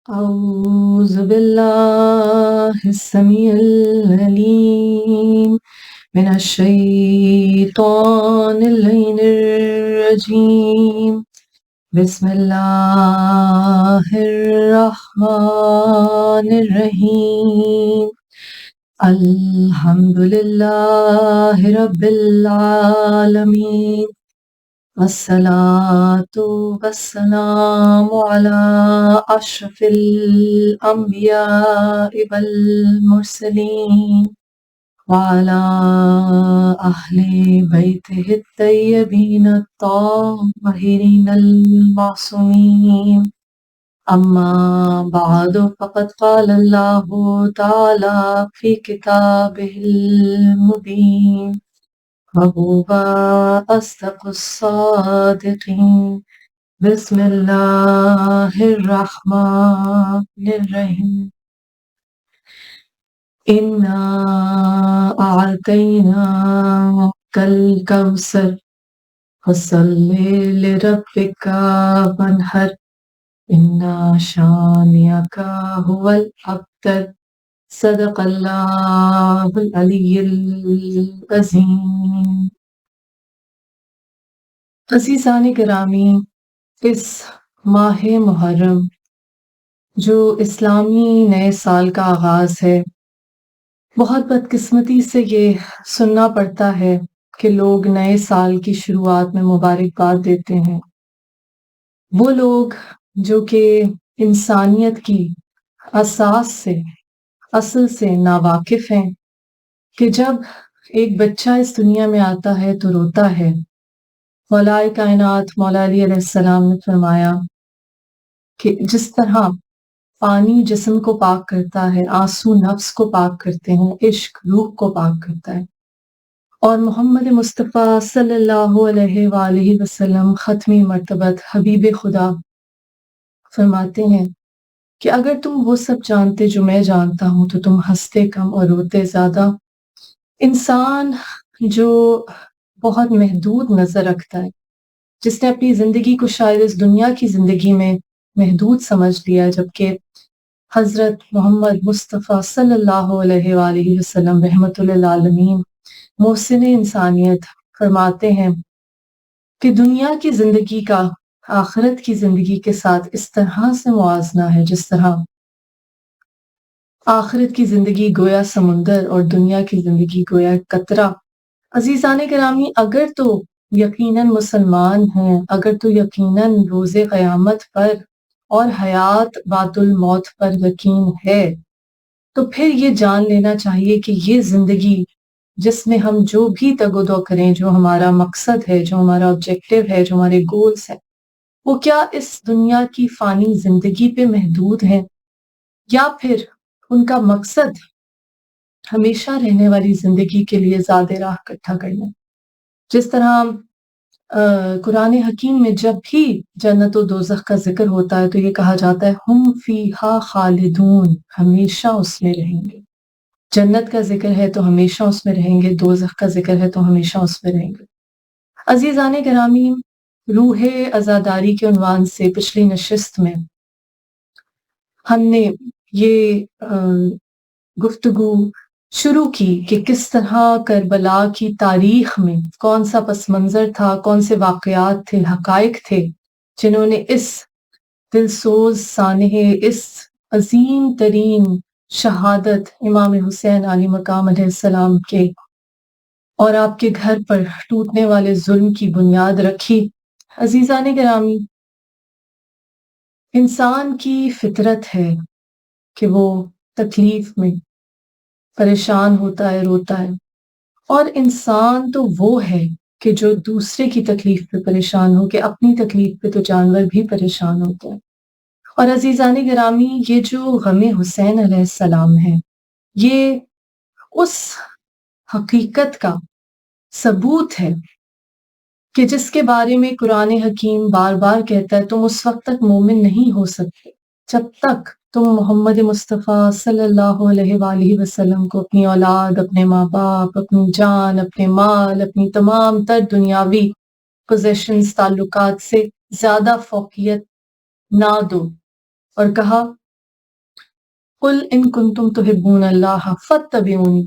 أعوذ بالله السميع العليم من الشيطان اللعين الرجيم بسم الله الرحمن الرحيم الحمد لله رب العالمين والصلاة والسلام على أشرف الأنبياء والمرسلين وعلى أهل بيته الطيبين الطاهرين المعصومين أما بعد فقد قال الله تعالى في كتابه المبين وهو أصدق الصادقين بسم الله الرحمن الرحيم إنا أعطيناك الكوثر فصل لربك وانحر إن شانئك هو الأبتر صدق اللہ العلی العظیم۔ عزیزان گرامی، اس ماہ محرم جو اسلامی نئے سال کا آغاز ہے، بہت بدقسمتی سے یہ سننا پڑتا ہے کہ لوگ نئے سال کی شروعات میں مبارکباد دیتے ہیں۔ وہ لوگ جو کہ انسانیت کی اساس سے، اصل سے ناواقف ہیں کہ جب ایک بچہ اس دنیا میں آتا ہے تو روتا ہے۔ مولا کائنات مولا علی علیہ السلام نے فرمایا کہ جس طرح پانی جسم کو پاک کرتا ہے، آنسو نفس کو پاک کرتے ہیں، عشق روح کو پاک کرتا ہے، اور محمد مصطفیٰ صلی اللہ علیہ وآلہ وسلم ختمی مرتبت حبیب خدا فرماتے ہیں کہ اگر تم وہ سب جانتے جو میں جانتا ہوں تو تم ہنستے کم اور روتے زیادہ۔ انسان جو بہت محدود نظر رکھتا ہے، جس نے اپنی زندگی کو شاید اس دنیا کی زندگی میں محدود سمجھ لیا، جبکہ حضرت محمد مصطفیٰ صلی اللہ علیہ وآلہ وسلم رحمت للعالمین محسن انسانیت فرماتے ہیں کہ دنیا کی زندگی کا آخرت کی زندگی کے ساتھ اس طرح سے موازنہ ہے جس طرح آخرت کی زندگی گویا سمندر اور دنیا کی زندگی گویا قطرہ۔ عزیزان گرامی، اگر تو یقیناً مسلمان ہیں، اگر تو یقیناً روز قیامت پر اور حیات بعد الموت پر یقین ہے، تو پھر یہ جان لینا چاہیے کہ یہ زندگی جس میں ہم جو بھی تگ و دو کریں، جو ہمارا مقصد ہے، جو ہمارا آبجیکٹو ہے، جو ہمارے گولز ہیں، وہ کیا اس دنیا کی فانی زندگی پہ محدود ہیں، یا پھر ان کا مقصد ہمیشہ رہنے والی زندگی کے لیے زاد راہ اکٹھا کرنا۔ جس طرح قرآن حکیم میں جب بھی جنت و دوزخ کا ذکر ہوتا ہے تو یہ کہا جاتا ہے ہم فیہا خالدون، ہمیشہ اس میں رہیں گے۔ جنت کا ذکر ہے تو ہمیشہ اس میں رہیں گے، دوزخ کا ذکر ہے تو ہمیشہ اس میں رہیں گے۔ عزیزان گرامی، روح عزاداری کے عنوان سے پچھلی نشست میں ہم نے یہ گفتگو شروع کی کہ کس طرح کربلا کی تاریخ میں کون سا پس منظر تھا، کون سے واقعات تھے، حقائق تھے جنہوں نے اس دلسوز سانحہ، اس عظیم ترین شہادت امام حسین علی مقام علیہ السلام کے اور آپ کے گھر پر ٹوٹنے والے ظلم کی بنیاد رکھی۔ عزیزان گرامی، انسان کی فطرت ہے کہ وہ تکلیف میں پریشان ہوتا ہے، روتا ہے، اور انسان تو وہ ہے کہ جو دوسرے کی تکلیف پہ پریشان ہو، کہ اپنی تکلیف پہ تو جانور بھی پریشان ہوتا ہے۔ اور عزیزان گرامی، یہ جو غم حسین علیہ السلام ہے، یہ اس حقیقت کا ثبوت ہے کہ جس کے بارے میں قرآن حکیم بار بار کہتا ہے تم اس وقت تک مومن نہیں ہو سکتے جب تک تم محمد مصطفیٰ صلی اللہ علیہ وآلہ وسلم کو اپنی اولاد، اپنے ماں باپ، اپنی جان، اپنے مال، اپنی تمام تر دنیاوی پوزیشنز، تعلقات سے زیادہ فوقیت نہ دو، اور کہا قل ان کنتم تحبون اللہ فاتبعونی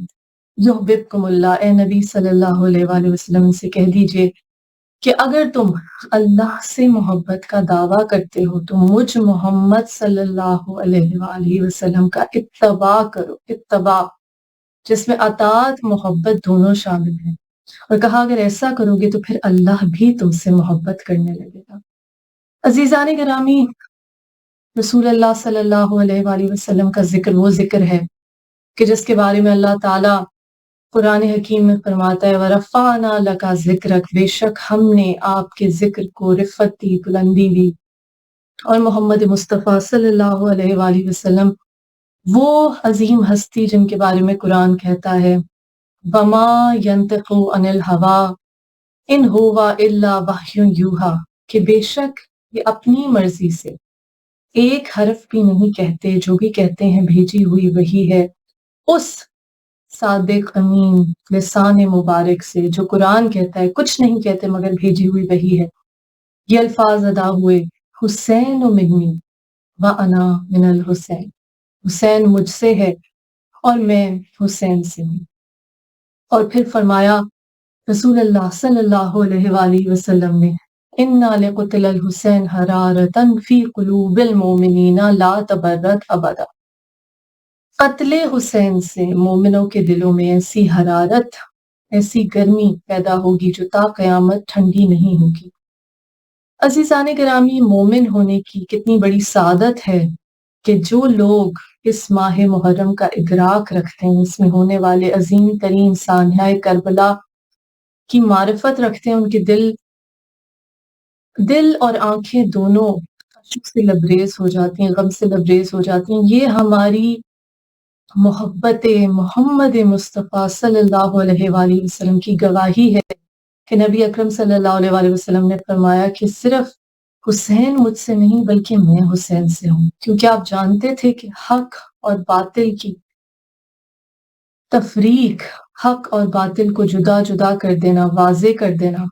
یحببکم اللہ، اے نبی صلی اللہ علیہ وآلہ وسلم سے کہہ دیجئے کہ اگر تم اللہ سے محبت کا دعویٰ کرتے ہو تو مجھ محمد صلی اللہ علیہ وآلہ وسلم کا اتباع کرو، اتباع جس میں اطاعت محبت دونوں شامل ہیں، اور کہا اگر ایسا کرو گے تو پھر اللہ بھی تم سے محبت کرنے لگے گا۔ عزیزان گرامی، رسول اللہ صلی اللہ علیہ وآلہ وسلم کا ذکر وہ ذکر ہے کہ جس کے بارے میں اللہ تعالیٰ قرآن حکیم میں فرماتا ہے وَرَفَعْنَا لَكَ ذِكْرَكَ، بے شک ہم نے آپ کے ذکر کو رفعت دی، بلندی دی۔ اور محمد مصطفیٰ صلی اللہ علیہ وآلہ وسلم وہ عظیم ہستی جن کے بارے میں قرآن کہتا ہے وَمَا يَنْطِقُ عَنِ الْهَوَىٰ إِنْ هُوَ إِلَّا وَحْيٌ يُوحَىٰ، کہ بے شک یہ اپنی مرضی سے ایک حرف بھی نہیں کہتے، جو بھی کہتے ہیں بھیجی ہوئی وحی ہے اس صادق امین لسان مبارک سے جو قرآن کہتا ہے، کچھ نہیں کہتے مگر بھیجی ہوئی وحی ہے۔ یہ الفاظ ادا ہوئے حسین منی وانا من الحسین، حسین مجھ سے ہے اور میں حسین سے ہوں۔ اور پھر فرمایا رسول اللہ صلی اللہ علیہ وآلہ وسلم نے اِنَّا لِقُتْلِ الْحُسَيْنِ حَرَارَةً فِي قُلُوبِ الْمُؤْمِنِينَ لَا تَبَرَّدْ أَبَدًا، قتل حسین سے مومنوں کے دلوں میں ایسی حرارت، ایسی گرمی پیدا ہوگی جو تا قیامت ٹھنڈی نہیں ہوگی۔ عزیزان گرامی، مومن ہونے کی کتنی بڑی سعادت ہے کہ جو لوگ اس ماہ محرم کا ادراک رکھتے ہیں، اس میں ہونے والے عظیم ترین سانحہ کربلا کی معرفت رکھتے ہیں، ان کے دل اور آنکھیں دونوں اشک سے لبریز ہو جاتی ہیں، غم سے لبریز ہو جاتی ہیں۔ یہ ہماری محبت محمد مصطفیٰ صلی اللہ علیہ وآلہ وسلم کی گواہی ہے کہ نبی اکرم صلی اللہ علیہ وآلہ وسلم نے فرمایا کہ صرف حسین مجھ سے نہیں بلکہ میں حسین سے ہوں، کیونکہ آپ جانتے تھے کہ حق اور باطل کی تفریق، حق اور باطل کو جدا جدا کر دینا، واضح کر دینا،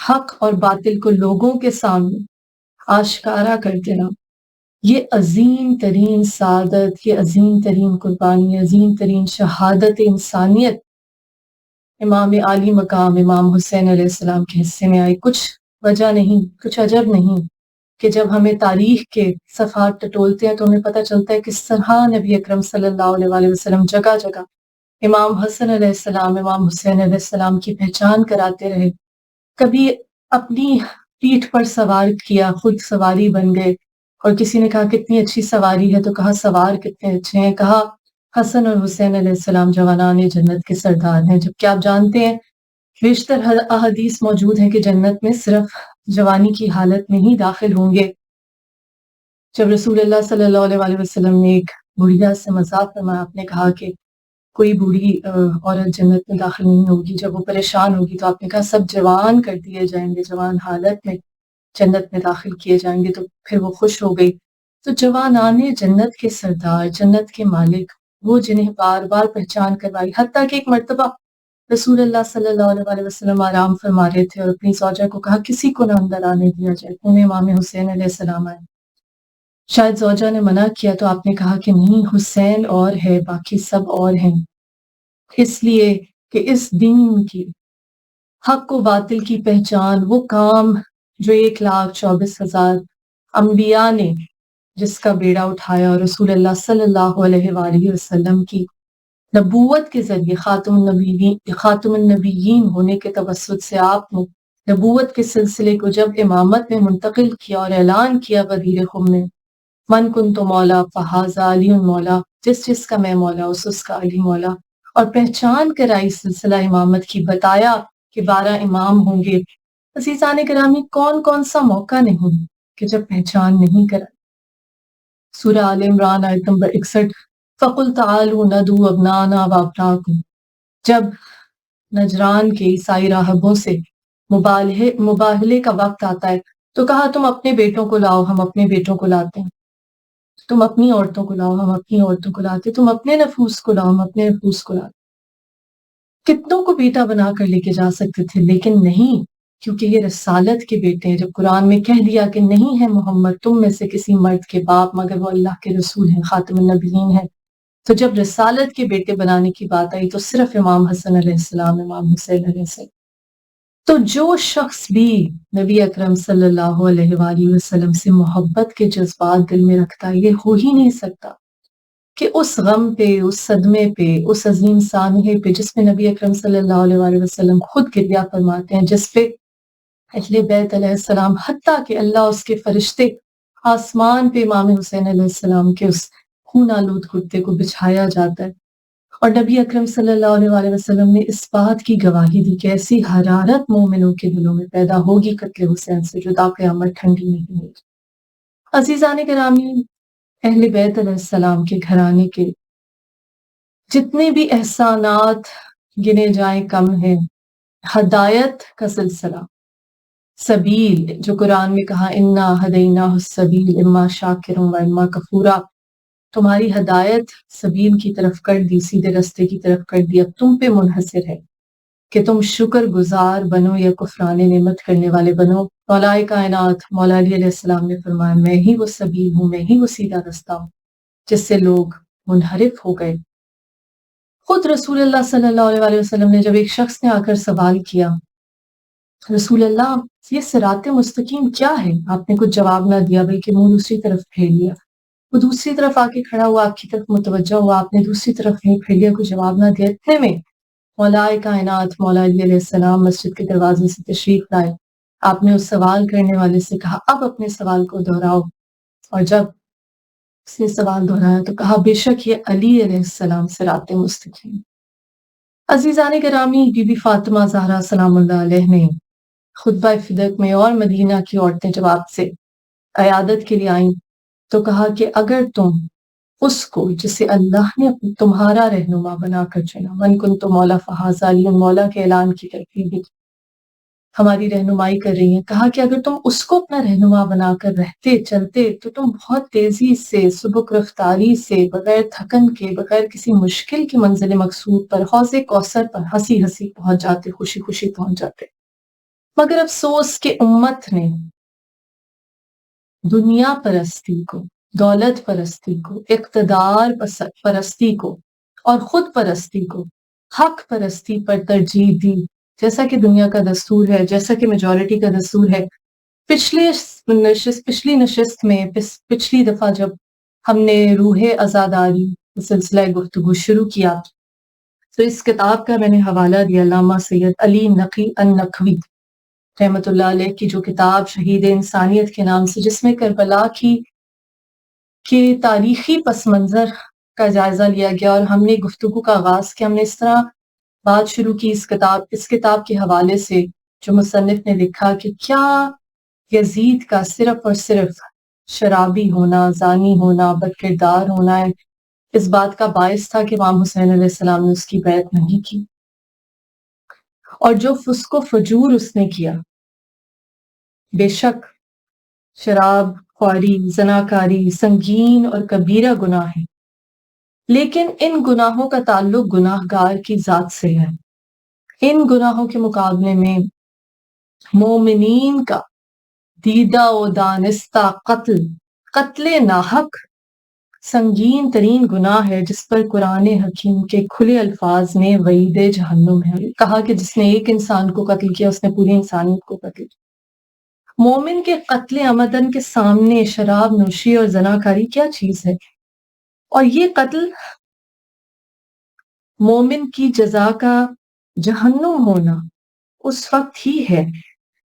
حق اور باطل کو لوگوں کے سامنے آشکارا کر دینا، یہ عظیم ترین سعادت، یہ عظیم ترین قربانی، عظیم ترین شہادت انسانیت امام عالی مقام امام حسین علیہ السلام کے حصے میں آئی۔ کچھ وجہ نہیں، کچھ عجب نہیں کہ جب ہمیں تاریخ کے صفحات ٹٹولتے ہیں تو ہمیں پتہ چلتا ہے کس طرح نبی اکرم صلی اللہ علیہ وآلہ وسلم جگہ جگہ امام حسن علیہ السلام، امام حسین علیہ السلام کی پہچان کراتے رہے۔ کبھی اپنی پیٹھ پر سوار کیا، خود سواری بن گئے، اور کسی نے کہا کتنی اچھی سواری ہے تو کہا سوار کتنے اچھے ہیں، کہا حسن اور حسین علیہ السلام جوانان جنت کے سردار ہیں، جبکہ آپ جانتے ہیں بیشتر احادیث موجود ہیں کہ جنت میں صرف جوانی کی حالت میں ہی داخل ہوں گے۔ جب رسول اللہ صلی اللہ علیہ وآلہ وسلم نے ایک بڑھیا سے مذاق فرمایا، آپ نے کہا کہ کوئی بوڑھی عورت جنت میں داخل نہیں ہوگی، جب وہ پریشان ہوگی تو آپ نے کہا سب جوان کر دیے جائیں گے، جوان حالت میں جنت میں داخل کیے جائیں گے، تو پھر وہ خوش ہو گئی۔ تو جوانان جنت کے سردار، جنت کے مالک، وہ جنہیں بار بار پہچان کروائی، حتیٰ کہ ایک مرتبہ رسول اللہ صلی اللہ علیہ وآلہ وسلم آرام فرما رہے تھے اور اپنی زوجہ کو کہا کسی کو نہ اندر آنے دیا جائے، انہیں امام حسین علیہ السلام آئے۔ شاید زوجہ نے منع کیا تو آپ نے کہا کہ نہیں، حسین اور ہے، باقی سب اور ہیں، اس لیے کہ اس دین کی حق و باطل کی پہچان، وہ کام جو 1,24,000 انبیاء نے جس کا بیڑا اٹھایا، اور رسول اللہ صلی اللہ علیہ وآلہ وسلم کی نبوت کے ذریعے خاتم النبیین ہونے کے توسط سے آپ نے نبوت کے سلسلے کو جب امامت میں منتقل کیا اور اعلان کیا غدیر خم میں من کنت مولا فہذا علی مولا، جس کا میں مولا اس کا علی مولا، اور پہچان کرائی سلسلہ امامت کی، بتایا کہ 12 امام ہوں گے۔ عزیزان گرامی، کون کون سا موقع نہیں کہ جب پہچان نہیں کرائی۔ سورہ آل عمران آیت نمبر 61 فَقُلْ تَعَالُوا نَدْعُوا أَبْنَاءَنَا وَأَبْنَاءَكُمْ، جب نجران کے عیسائی راہبوں سے مباہلے کا وقت آتا ہے تو کہا تم اپنے بیٹوں کو لاؤ، ہم اپنے بیٹوں کو لاتے ہیں، تم اپنی عورتوں کو لاؤ، ہم اپنی عورتوں کو لاتے، تم اپنے نفوس کو لاؤ، ہم اپنے نفوس کو لاتے۔ کتنوں کو بیٹا بنا کر لے کے جا سکتے تھے، لیکن نہیں، کیونکہ یہ رسالت کے بیٹے ہیں۔ جب قرآن میں کہہ دیا کہ نہیں ہے محمد تم میں سے کسی مرد کے باپ مگر وہ اللہ کے رسول ہیں، خاتم النبیین ہیں، تو جب رسالت کے بیٹے بنانے کی بات آئی تو صرف امام حسن علیہ السلام، امام حسین علیہ السلام۔ تو جو شخص بھی نبی اکرم صلی اللہ علیہ وآلہ وسلم سے محبت کے جذبات دل میں رکھتا ہے، یہ ہو ہی نہیں سکتا کہ اس غم پہ، اس صدمے پہ، اس عظیم سانحے پہ جس میں نبی اکرم صلی اللہ علیہ وآلہ وسلم خود گریہ فرماتے ہیں، جس پہ اہل بیت علیہ السلام، حتیٰ کہ اللہ اس کے فرشتے آسمان پہ امام حسین علیہ السلام کے اس خون آلود کرتے کو بچھایا جاتا ہے، اور نبی اکرم صلی اللہ علیہ وآلہ وسلم نے اس بات کی گواہی دی کہ ایسی حرارت مومنوں کے دلوں میں پیدا ہوگی قتل حسین سے جو تا قیامت ٹھنڈی نہیں ہوگی۔ عزیزان گرامی، اہل بیت علیہ السلام کے گھرانے کے جتنے بھی احسانات گنے جائیں کم ہیں۔ ہدایت کا سلسلہ، سبیل جو قرآن میں کہا انا ہدیناہ السبیل اما شاکر و اما کفورا، تمہاری ہدایت سبیل کی طرف کر دی، سیدھے رستے کی طرف کر دی، اب تم پہ منحصر ہے کہ تم شکر گزار بنو یا کفران نعمت کرنے والے بنو۔ مولا کائنات مولا علی علیہ السلام نے فرمایا میں ہی وہ سبیل ہوں، میں ہی وہ سیدھا رستہ ہوں جس سے لوگ منحرف ہو گئے۔ خود رسول اللہ صلی اللہ علیہ وآلہ وسلم نے جب ایک شخص نے آ کر سوال کیا رسول اللہ یہ صراط مستقیم کیا ہے، آپ نے کچھ جواب نہ دیا بلکہ منہ دوسری طرف پھیر لیا۔ وہ دوسری طرف آ کے کھڑا ہوا، آپ کی طرف متوجہ ہوا، آپ نے دوسری طرف نہیں پھیر لیا، کوئی جواب نہ دیا۔ اتنے میں مولا کائنات مولا علی علیہ السلام مسجد کے دروازے سے تشریف لائے۔ آپ نے اس سوال کرنے والے سے کہا اب اپنے سوال کو دہراؤ، اور جب اس نے سوال دہرایا تو کہا بے شک یہ علی علیہ السلام صراط مستقیم۔ عزیزان گرامی، بی بی فاطمہ زہرا سلام اللہ علیہ نے خطبہ فدق میں اور مدینہ کی عورتیں جب آپ سے عیادت کے لیے آئیں تو کہا کہ اگر تم اس کو جسے اللہ نے تمہارا رہنما بنا کر چنا، من کنت مولا فہذا علی، مولا کے اعلان کی ترتیب ہماری رہنمائی کر رہی ہیں، کہا کہ اگر تم اس کو اپنا رہنما بنا کر رہتے چلتے تو تم بہت تیزی سے، سبک رفتاری سے، بغیر تھکن کے، بغیر کسی مشکل کی منزل مقصود پر، حوض کوثر پر ہنسی ہنسی پہنچ جاتے، خوشی خوشی پہنچ جاتے۔ مگر افسوس کہ امت نے دنیا پرستی کو، دولت پرستی کو، اقتدار پرستی کو اور خود پرستی کو حق پرستی پر ترجیح دی، جیسا کہ دنیا کا دستور ہے، جیسا کہ میجورٹی کا دستور ہے۔ پچھلی نشست میں، پچھلی دفعہ جب ہم نے روح عزاداری سلسلہ گفتگو شروع کیا تو اس کتاب کا میں نے حوالہ دیا علامہ سید علی نقی النقوی رحمۃ اللہ علیہ کی جو کتاب شہید انسانیت کے نام سے، جس میں کربلا کے تاریخی پس منظر کا جائزہ لیا گیا، اور ہم نے گفتگو کا آغاز کیا۔ ہم نے اس طرح بات شروع کی اس کتاب کے حوالے سے جو مصنف نے لکھا کہ کیا یزید کا صرف اور صرف شرابی ہونا، زانی ہونا، بد کردار ہونا ہے اس بات کا باعث تھا کہ امام حسین علیہ السلام نے اس کی بیعت نہیں کی، اور جو فسق و فجور اس نے کیا، بے شک شراب خواری، زناکاری سنگین اور کبیرہ گناہ ہے، لیکن ان گناہوں کا تعلق گناہ گار کی ذات سے ہے۔ ان گناہوں کے مقابلے میں مومنین کا دیدہ و دانستہ قتل ناحق سنگین ترین گناہ ہے، جس پر قرآن حکیم کے کھلے الفاظ میں وعید جہنم ہے۔ کہا کہ جس نے ایک انسان کو قتل کیا اس نے پوری انسانیت کو قتل کیا۔ مومن کے قتل عمدن کے سامنے شراب نوشی اور زناکاری کیا چیز ہے؟ اور یہ قتل مومن کی جزا کا جہنم ہونا اس وقت ہی ہے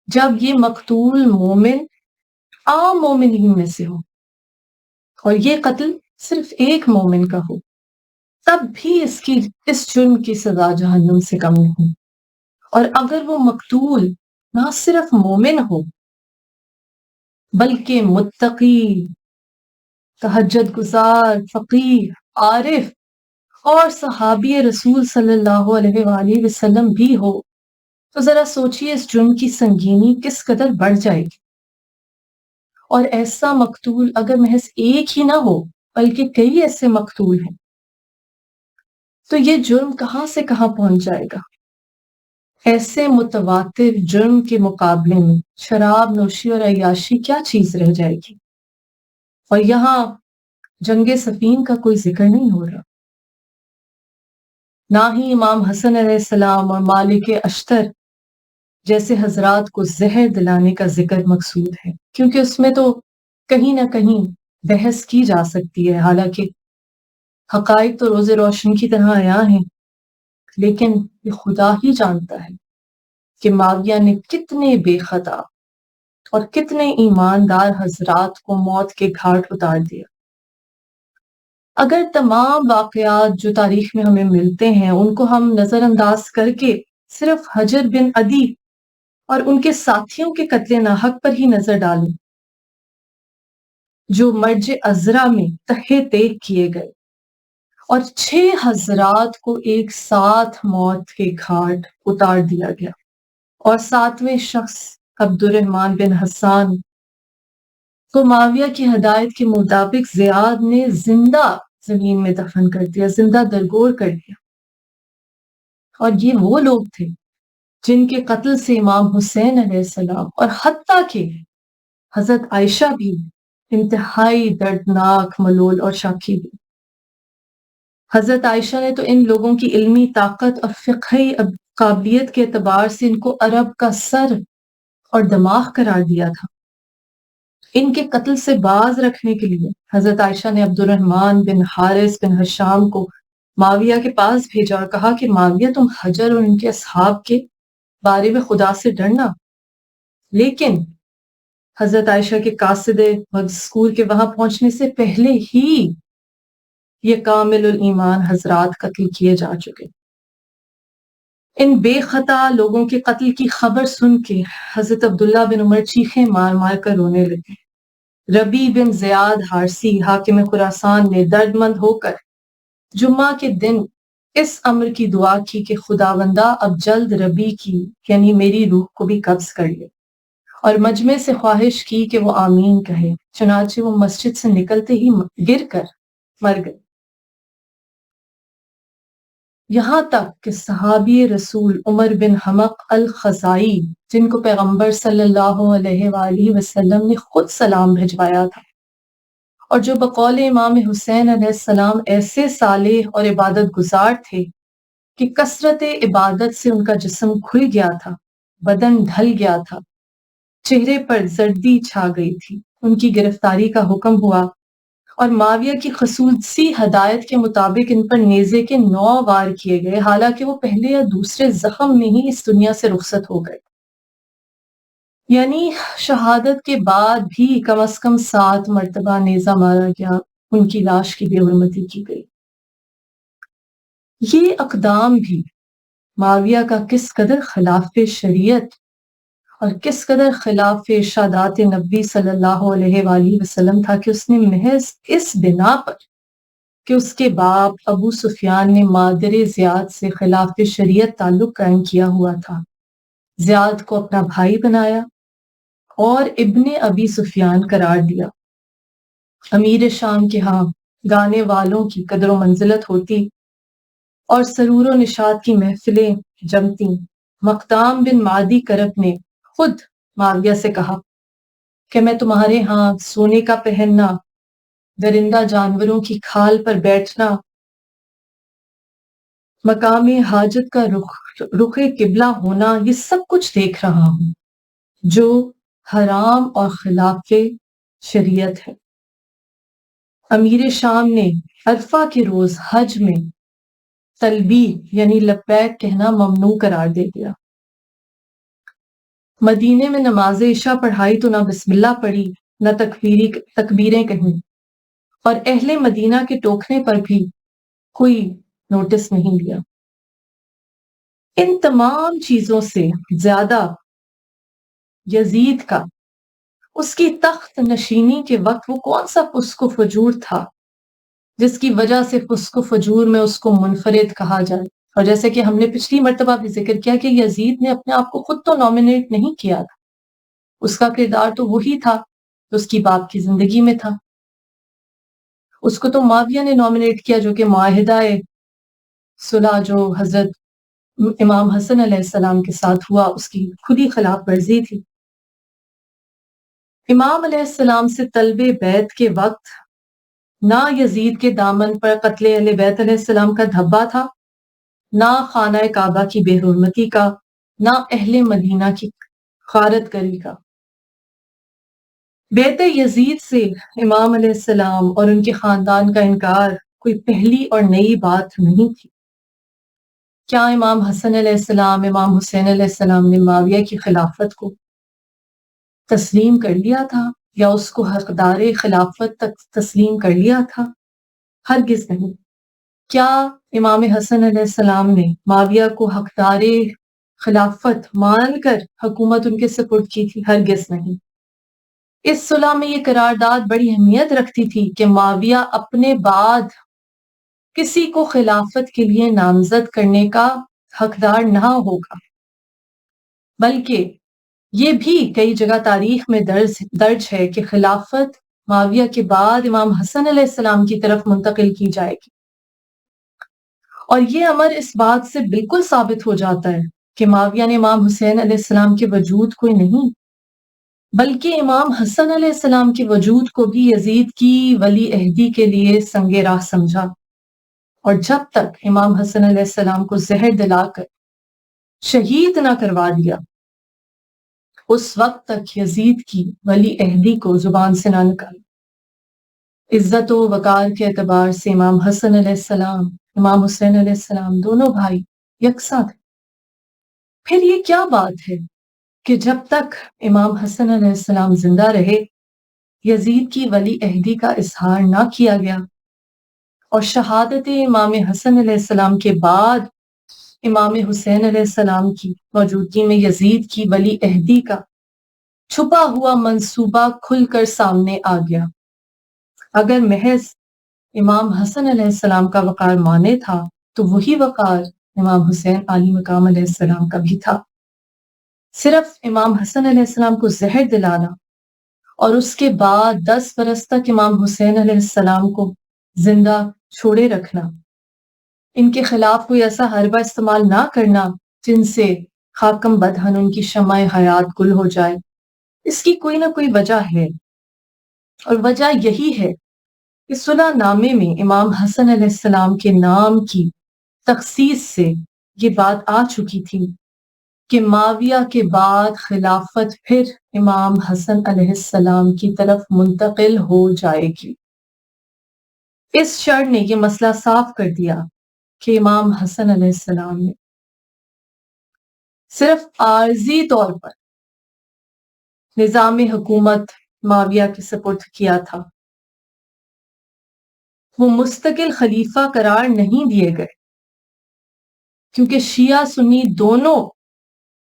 جب یہ مقتول مومن عام مومنین میں سے ہو، اور یہ قتل صرف ایک مومن کا ہو، تب بھی اس جرم کی سزا جہنم سے کم نہیں۔ اور اگر وہ مقتول نہ صرف مومن ہو بلکہ متقی، تہجد گزار، فقیہ، عارف اور صحابی رسول صلی اللہ علیہ وآلہ وسلم بھی ہو، تو ذرا سوچئے اس جرم کی سنگینی کس قدر بڑھ جائے گی۔ اور ایسا مقتول اگر محض ایک ہی نہ ہو بلکہ کئی ایسے مقتول ہیں تو یہ جرم کہاں سے کہاں پہنچ جائے گا۔ ایسے متواتر جرم کے مقابلے میں شراب نوشی اور عیاشی کیا چیز رہ جائے گی؟ اور یہاں جنگ صفین کا کوئی ذکر نہیں ہو رہا، نہ ہی امام حسن علیہ السلام اور مالک اشتر جیسے حضرات کو زہر دلانے کا ذکر مقصود ہے، کیونکہ اس میں تو کہیں نہ کہیں بحث کی جا سکتی ہے، حالانکہ حقائق تو روز روشن کی طرح عیاں ہیں، لیکن یہ خدا ہی جانتا ہے کہ معاویہ نے کتنے بے خطا اور کتنے ایماندار حضرات کو موت کے گھاٹ اتار دیا۔ اگر تمام واقعات جو تاریخ میں ہمیں ملتے ہیں ان کو ہم نظر انداز کر کے صرف حجر بن عدی اور ان کے ساتھیوں کے قتل ناحق پر ہی نظر ڈالیں جو مرج ازرا میں تہے تیغ کیے گئے اور 6 حضرات کو ایک ساتھ موت کے گھاٹ اتار دیا گیا، اور 7ویں شخص عبد الرحمن بن حسان کو معاویہ کی ہدایت کے مطابق زیاد نے زندہ زمین میں دفن کر دیا، زندہ درگور کر دیا۔ اور یہ وہ لوگ تھے جن کے قتل سے امام حسین علیہ السلام اور حتیٰ کہ حضرت عائشہ بھی انتہائی دردناک ملول اور شاکی ہوئی۔ حضرت عائشہ نے تو ان لوگوں کی علمی طاقت اور فقہی قابلیت کے اعتبار سے ان کو عرب کا سر اور دماغ قرار دیا تھا۔ ان کے قتل سے باز رکھنے کے لیے حضرت عائشہ نے عبد الرحمن بن حارث بن ہشام کو معاویہ کے پاس بھیجا اور کہا کہ معاویہ تم حجر اور ان کے اصحاب کے بارے میں خدا سے ڈرنا۔ لیکن حضرت عائشہ کے قاصد مذکور کے وہاں پہنچنے سے پہلے ہی یہ کامل الایمان حضرات قتل کیے جا چکے۔ ان بے خطا لوگوں کے قتل کی خبر سن کے حضرت عبداللہ بن عمر چیخیں مار مار کر رونے لگے۔ ربیع بن زیاد حارثی حاکم خراسان نے درد مند ہو کر جمعہ کے دن اس امر کی دعا کی کہ خداوندہ اب جلد ربیع کی یعنی میری روح کو بھی قبض کر لے، اور مجمع سے خواہش کی کہ وہ آمین کہے، چنانچہ وہ مسجد سے نکلتے ہی گر کر مر گئے۔ یہاں تک کہ صحابی رسول عمر بن حمق الخزائی جن کو پیغمبر صلی اللہ علیہ وآلہ وسلم نے خود سلام بھجوایا تھا، اور جو بقول امام حسین علیہ السلام ایسے صالح اور عبادت گزار تھے کہ کثرت عبادت سے ان کا جسم کھل گیا تھا، بدن ڈھل گیا تھا، چہرے پر زردی چھا گئی تھی، ان کی گرفتاری کا حکم ہوا، اور معاویہ کی خصوصی ہدایت کے مطابق ان پر نیزے کے 9 وار کیے گئے، حالانکہ وہ پہلے یا دوسرے زخم میں ہی اس دنیا سے رخصت ہو گئے۔ یعنی شہادت کے بعد بھی کم از کم 7 مرتبہ نیزہ مارا گیا، ان کی لاش کی بے حرمتی کی گئی۔ یہ اقدام بھی معاویہ کا کس قدر خلاف شریعت اور کس قدر خلاف ارشادات نبی صلی اللہ علیہ وآلہ وسلم تھا کہ اس نے محض اس بنا پر کہ اس کے باپ ابو سفیان نے مادر زیاد سے خلاف شریعت تعلق قائم کیا ہوا تھا، زیاد کو اپنا بھائی بنایا اور ابن ابی سفیان قرار دیا۔ امیر شام کے ہاں گانے والوں کی قدر و منزلت ہوتی اور سرور و نشاط کی محفلیں جمتی۔ مقدام بن معدی کرب نے خود معاویہ سے کہا کہ میں تمہارے ہاں سونے کا پہننا، درندہ جانوروں کی کھال پر بیٹھنا، مقام حاجت کا رخ قبلہ ہونا، یہ سب کچھ دیکھ رہا ہوں جو حرام اور خلاف شریعت ہے۔ امیر شام نے عرفہ کے روز حج میں تلبیہ یعنی لبیک کہنا ممنوع قرار دے دیا۔ مدینے میں نماز عشاء پڑھائی تو نہ بسم اللہ پڑھی نہ تکبیریں کہیں، اور اہل مدینہ کے ٹوکنے پر بھی کوئی نوٹس نہیں لیا۔ ان تمام چیزوں سے زیادہ یزید کا اس کی تخت نشینی کے وقت وہ کون سا فسق و فجور تھا جس کی وجہ سے فسق و فجور میں اس کو منفرد کہا جائے؟ اور جیسے کہ ہم نے پچھلی مرتبہ بھی ذکر کیا کہ یزید نے اپنے آپ کو خود تو نامنیٹ نہیں کیا تھا، اس کا کردار تو وہی تھا جو اس کی باپ کی زندگی میں تھا۔ اس کو تو معاویہ نے نامنیٹ کیا جو کہ معاہدہ صلح جو حضرت امام حسن علیہ السلام کے ساتھ ہوا اس کی خود ہی خلاف ورزی تھی۔ امام علیہ السلام سے طلب بیعت کے وقت نہ یزید کے دامن پر قتل اہل بیت علیہ السلام کا دھبا تھا، نہ خانہ کعبہ کی بے حرمتی کا، نہ اہل مدینہ کی غارت گری کا۔ بیعت یزید سے امام علیہ السلام اور ان کے خاندان کا انکار کوئی پہلی اور نئی بات نہیں تھی۔ کیا امام حسن علیہ السلام، امام حسین علیہ السلام نے معاویہ کی خلافت کو تسلیم کر لیا تھا یا اس کو حقدار خلافت تک تسلیم کر لیا تھا؟ ہرگز نہیں۔ کیا امام حسن علیہ السلام نے معاویہ کو حقدار خلافت مان کر حکومت ان کے سپرد کی تھی؟ ہرگز نہیں۔ اس صلح میں یہ قرارداد بڑی اہمیت رکھتی تھی کہ معاویہ اپنے بعد کسی کو خلافت کے لیے نامزد کرنے کا حقدار نہ ہوگا، بلکہ یہ بھی کئی جگہ تاریخ میں درج ہے کہ خلافت معاویہ کے بعد امام حسن علیہ السلام کی طرف منتقل کی جائے گی۔ اور یہ امر اس بات سے بالکل ثابت ہو جاتا ہے کہ معاویہ نے امام حسین علیہ السلام کے وجود کو نہیں بلکہ امام حسن علیہ السلام کے وجود کو بھی یزید کی ولی عہدی کے لیے سنگ راہ سمجھا، اور جب تک امام حسن علیہ السلام کو زہر دلا کر شہید نہ کروا دیا اس وقت تک یزید کی ولی عہدی کو زبان سے نہ نکالا۔ عزت و وقار کے اعتبار سے امام حسن علیہ السلام، امام حسین علیہ السلام دونوں بھائی یکساں تھے۔ پھر یہ کیا بات ہے کہ جب تک امام حسن علیہ السلام زندہ رہے یزید کی ولی عہدی کا اظہار نہ کیا گیا، اور شہادت امام حسن علیہ السلام کے بعد امام حسین علیہ السلام کی موجودگی میں یزید کی ولی عہدی کا چھپا ہوا منصوبہ کھل کر سامنے آ گیا؟ اگر محض امام حسن علیہ السلام کا وقار مانے تھا تو وہی وقار امام حسین علی مقام علیہ السلام کا بھی تھا۔ صرف امام حسن علیہ السلام کو زہر دلانا اور اس کے بعد 10 برس تک امام حسین علیہ السلام کو زندہ چھوڑے رکھنا، ان کے خلاف کوئی ایسا حربہ استعمال نہ کرنا جن سے خاکم بدہن ان کی شمع حیات گل ہو جائے، اس کی کوئی نہ کوئی وجہ ہے، اور وجہ یہی ہے کہ صلح نامے میں امام حسن علیہ السلام کے نام کی تخصیص سے یہ بات آ چکی تھی کہ معاویہ کے بعد خلافت پھر امام حسن علیہ السلام کی طرف منتقل ہو جائے گی۔ اس شر نے یہ مسئلہ صاف کر دیا کہ امام حسن علیہ السلام نے صرف عارضی طور پر نظام حکومت معاویہ کے سپرد کیا تھا، وہ مستقل خلیفہ قرار نہیں دیے گئے، کیونکہ شیعہ سنی دونوں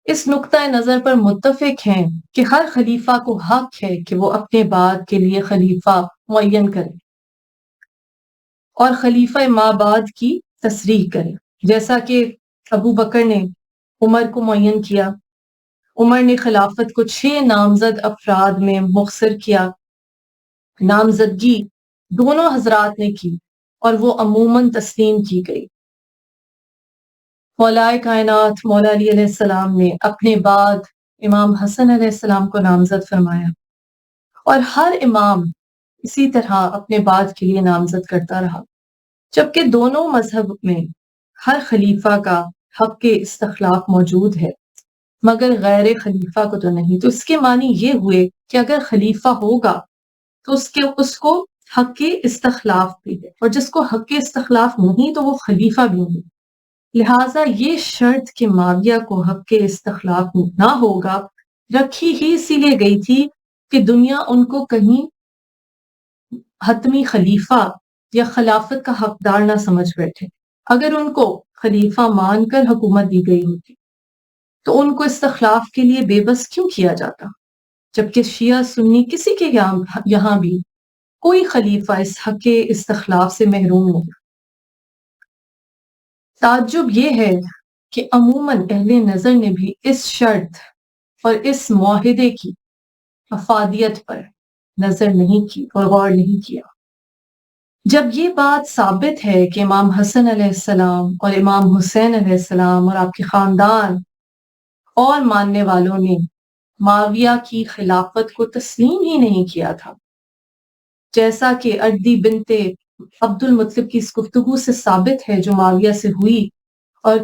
اس نقطۂ نظر پر متفق ہیں کہ ہر خلیفہ کو حق ہے کہ وہ اپنے بعد کے لیے خلیفہ معین کرے اور خلیفہ ما بعد کی تصریح کرے، جیسا کہ ابو بکر نے عمر کو معین کیا۔ عمر نے خلافت کو 6 نامزد افراد میں مختصر کیا۔ نامزدگی دونوں حضرات نے کی اور وہ عموماً تسلیم کی گئی۔ مولائے کائنات مولا علی علیہ السلام نے اپنے بعد امام حسن علیہ السلام کو نامزد فرمایا، اور ہر امام اسی طرح اپنے بعد کے لیے نامزد کرتا رہا، جبکہ دونوں مذہب میں ہر خلیفہ کا حق کے استخلاف موجود ہے مگر غیر خلیفہ کو تو نہیں۔ تو اس کے معنی یہ ہوئے کہ اگر خلیفہ ہوگا تو اس کو حق کے استخلاف بھی ہے، اور جس کو حق کے استخلاف نہیں تو وہ خلیفہ بھی نہیں۔ لہٰذا یہ شرط کہ معاویہ کو حق کے استخلاف نہ ہوگا رکھی ہی اسی لیے گئی تھی کہ دنیا ان کو کہیں حتمی خلیفہ یا خلافت کا حقدار نہ سمجھ بیٹھے۔ اگر ان کو خلیفہ مان کر حکومت دی گئی ہوتی تو ان کو استخلاف کے لیے بے بس کیوں کیا جاتا، جبکہ شیعہ سنی کسی کے یہاں بھی کوئی خلیفہ اس حق کے استخلاف سے محروم نہیں۔ تعجب یہ ہے کہ عموماً اہل نظر نے بھی اس شرط اور اس معاہدے کی افادیت پر نظر نہیں کی اور غور نہیں کیا۔ جب یہ بات ثابت ہے کہ امام حسن علیہ السلام اور امام حسین علیہ السلام اور آپ کے خاندان اور ماننے والوں نے معاویہ کی خلافت کو تسلیم ہی نہیں کیا تھا، جیسا کہ اردی بنت عبد المطلب کی اس گفتگو سے ثابت ہے جو معاویہ سے ہوئی، اور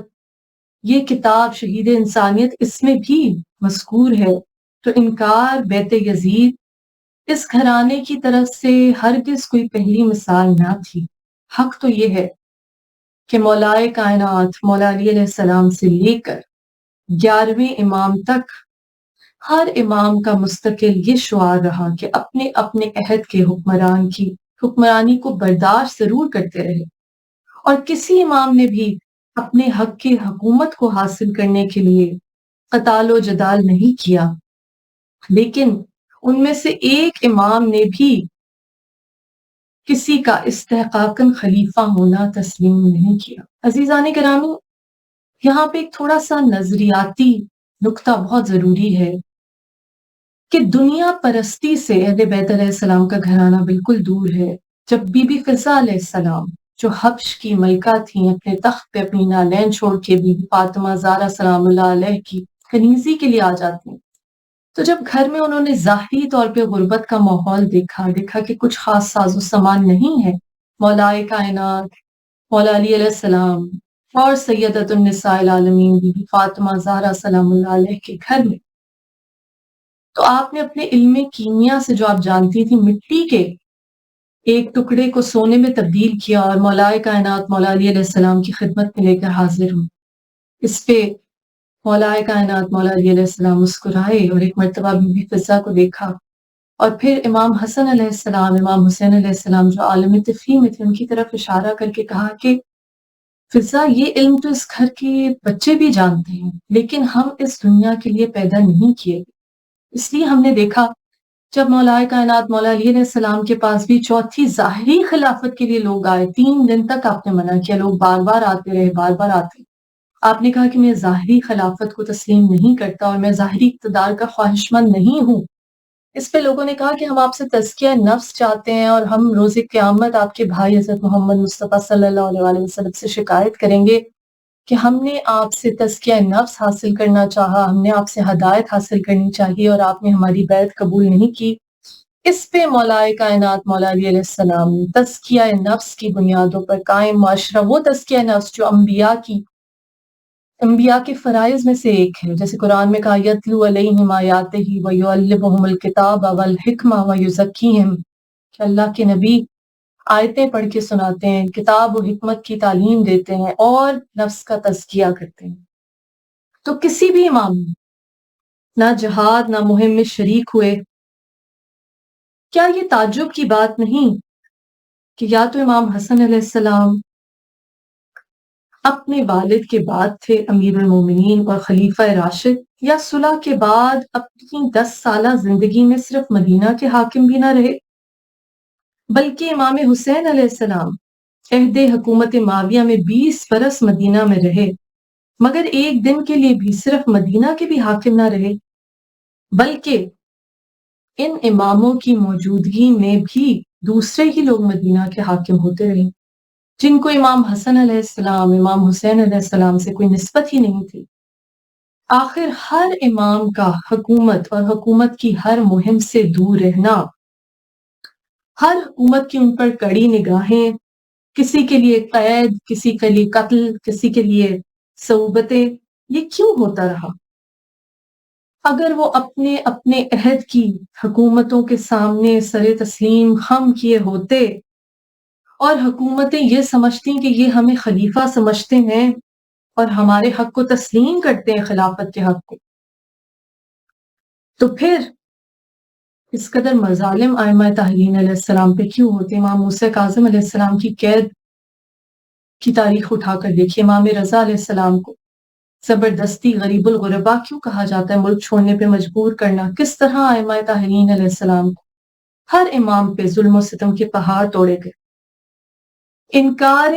یہ کتاب شہید انسانیت اس میں بھی مذکور ہے، تو انکار بیت یزید اس گھرانے کی طرف سے ہرگز کوئی پہلی مثال نہ تھی۔ حق تو یہ ہے کہ مولائے کائنات مولا علی علیہ السلام سے لے کر 11ویں امام تک ہر امام کا مستقل یہ شعار رہا کہ اپنے اپنے عہد کے حکمران کی حکمرانی کو برداشت ضرور کرتے رہے، اور کسی امام نے بھی اپنے حق کی حکومت کو حاصل کرنے کے لیے قتال و جدال نہیں کیا، لیکن ان میں سے ایک امام نے بھی کسی کا استحقاقاً خلیفہ ہونا تسلیم نہیں کیا۔ عزیزان گرامی، یہاں پہ ایک تھوڑا سا نظریاتی نقطہ بہت ضروری ہے کہ دنیا پرستی سے اہل بیت علیہ السلام کا گھرانہ بالکل دور ہے۔ جب بی بی فضہ علیہ السلام جو حبش کی ملکہ تھیں اپنے تخت پہ اپنی نالین چھوڑ کے بی بی فاطمہ زہرا سلام اللہ علیہ کی کنیزی کے لیے آ جاتی ہیں، تو جب گھر میں انہوں نے ظاہری طور پہ غربت کا ماحول دیکھا کہ کچھ خاص ساز و سامان نہیں ہے، مولائے کائنات مولا علی علیہ السلام اور سیدۃ النساء العالمین بی بی فاطمہ زہرا سلام اللہ علیہ کے گھر میں، تو آپ نے اپنے علم کیمیا سے جو آپ جانتی تھی مٹی کے ایک ٹکڑے کو سونے میں تبدیل کیا اور مولائے کائنات مولا علی علیہ السلام کی خدمت میں لے کر حاضر ہوں۔ اس پہ مولائے کائنات مولا علی علیہ السلام مسکرائے اور ایک مرتبہ بی بی فضہ کو دیکھا، اور پھر امام حسن علیہ السلام امام حسین علیہ السلام جو عالم طفلی میں تھے ان کی طرف اشارہ کر کے کہا کہ فضہ، یہ علم تو اس گھر کے بچے بھی جانتے ہیں، لیکن ہم اس دنیا کے لیے پیدا نہیں کیے گئے، اس لیے ہم نے دیکھا جب مولائے کائنات مولا علی علیہ السلام کے پاس بھی چوتھی ظاہری خلافت کے لیے لوگ آئے، 3 دن تک آپ نے منع کیا، لوگ بار بار آتے رہے، بار بار آتے، آپ نے کہا کہ میں ظاہری خلافت کو تسلیم نہیں کرتا اور میں ظاہری اقتدار کا خواہش مند نہیں ہوں۔ اس پہ لوگوں نے کہا کہ ہم آپ سے تزکیہ نفس چاہتے ہیں، اور ہم روز قیامت آپ کے بھائی حضرت محمد مصطفیٰ صلی اللہ علیہ وآلہ وسلم سے شکایت کریں گے کہ ہم نے آپ سے تزکیہ نفس حاصل کرنا چاہا، ہم نے آپ سے ہدایت حاصل کرنی چاہیے اور آپ نے ہماری بیعت قبول نہیں کی۔ اس پہ مولائے کائنات مولا علی علیہ السلام نے تزکیہ نفس کی بنیادوں پر قائم معاشرہ، وہ تزکیہ نفس جو انبیاء کے فرائض میں سے ایک ہے، جیسے قرآن میں کہا یتلو علیہم آیاتہ ویعلمہم الکتاب والحکمہ ویزکیہم، کہ اللہ کے نبی آیتیں پڑھ کے سناتے ہیں، کتاب و حکمت کی تعلیم دیتے ہیں اور نفس کا تزکیہ کرتے ہیں۔ تو کسی بھی امام نے نہ جہاد نہ مہم میں شریک ہوئے، کیا یہ تعجب کی بات نہیں کہ یا تو امام حسن علیہ السلام اپنے والد کے بعد تھے امیر المومنین اور خلیفہ راشد، یا صلح کے بعد اپنی 10 سالہ زندگی میں صرف مدینہ کے حاکم بھی نہ رہے، بلکہ امام حسین علیہ السلام عہد حکومت معاویہ میں 20 برس مدینہ میں رہے، مگر ایک دن کے لیے بھی صرف مدینہ کے بھی حاکم نہ رہے، بلکہ ان اماموں کی موجودگی میں بھی دوسرے ہی لوگ مدینہ کے حاکم ہوتے رہے، جن کو امام حسن علیہ السلام امام حسین علیہ السلام سے کوئی نسبت ہی نہیں تھی۔ آخر ہر امام کا حکومت اور حکومت کی ہر مہم سے دور رہنا، ہر حکومت کی ان پر کڑی نگاہیں، کسی کے لیے قید، کسی کے لیے قتل، کسی کے لیے صعوبتیں، یہ کیوں ہوتا رہا؟ اگر وہ اپنے اپنے عہد کی حکومتوں کے سامنے سر تسلیم خم کیے ہوتے اور حکومتیں یہ سمجھتی کہ یہ ہمیں خلیفہ سمجھتے ہیں اور ہمارے حق کو تسلیم کرتے ہیں، خلافت کے حق کو، تو پھر اس قدر مظالم ائمہ طاہرین علیہ السلام پہ کیوں ہوتے؟ امام موسیٰ کاظم علیہ السلام کی قید کی تاریخ اٹھا کر دیکھیے، امام رضا علیہ السلام کو زبردستی غریب الغربا کیوں کہا جاتا ہے، ملک چھوڑنے پہ مجبور کرنا، کس طرح ائمہ طاہرین علیہ السلام کو ہر امام پہ ظلم و ستم کے پہاڑ توڑے گئے۔ انکار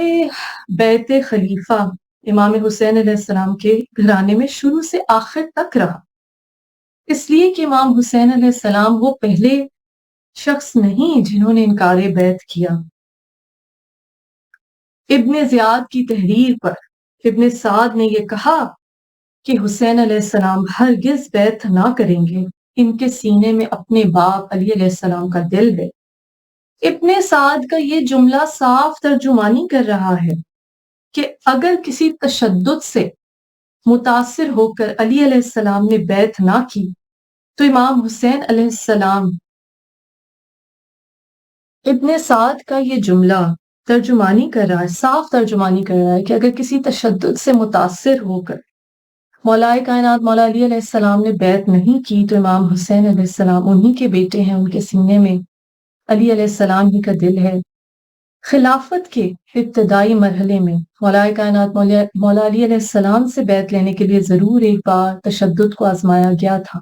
بیعت خلیفہ امام حسین علیہ السلام کے گھرانے میں شروع سے آخر تک رہا، اس لیے کہ امام حسین علیہ السلام وہ پہلے شخص نہیں جنہوں نے انکار بیعت کیا، ابن زیاد کی تحریر پر ابن سعد نے یہ کہا کہ حسین علیہ السلام ہرگز بیعت نہ کریں گے، ان کے سینے میں اپنے باپ علی علیہ السلام کا دل ہے۔ ابن سعد کا یہ جملہ صاف ترجمانی کر رہا ہے کہ اگر کسی تشدد سے متاثر ہو کر علی علیہ السلام نے بیعت نہ کی تو امام حسین علیہ السلام، ابن سعد کا یہ جملہ ترجمانی کر رہا ہے، صاف ترجمانی کر رہا ہے کہ اگر کسی تشدد سے متاثر ہو کر مولا کائنات مولا علی علیہ السلام نے بیعت نہیں کی تو امام حسین علیہ السلام انہی کے بیٹے ہیں، ان کے سینے میں علی علیہ السلام ہی کا دل ہے۔ خلافت کے ابتدائی مرحلے میں مولا کائنات مولا علی علیہ السلام سے بیعت لینے کے لیے ضرور ایک بار تشدد کو آزمایا گیا تھا،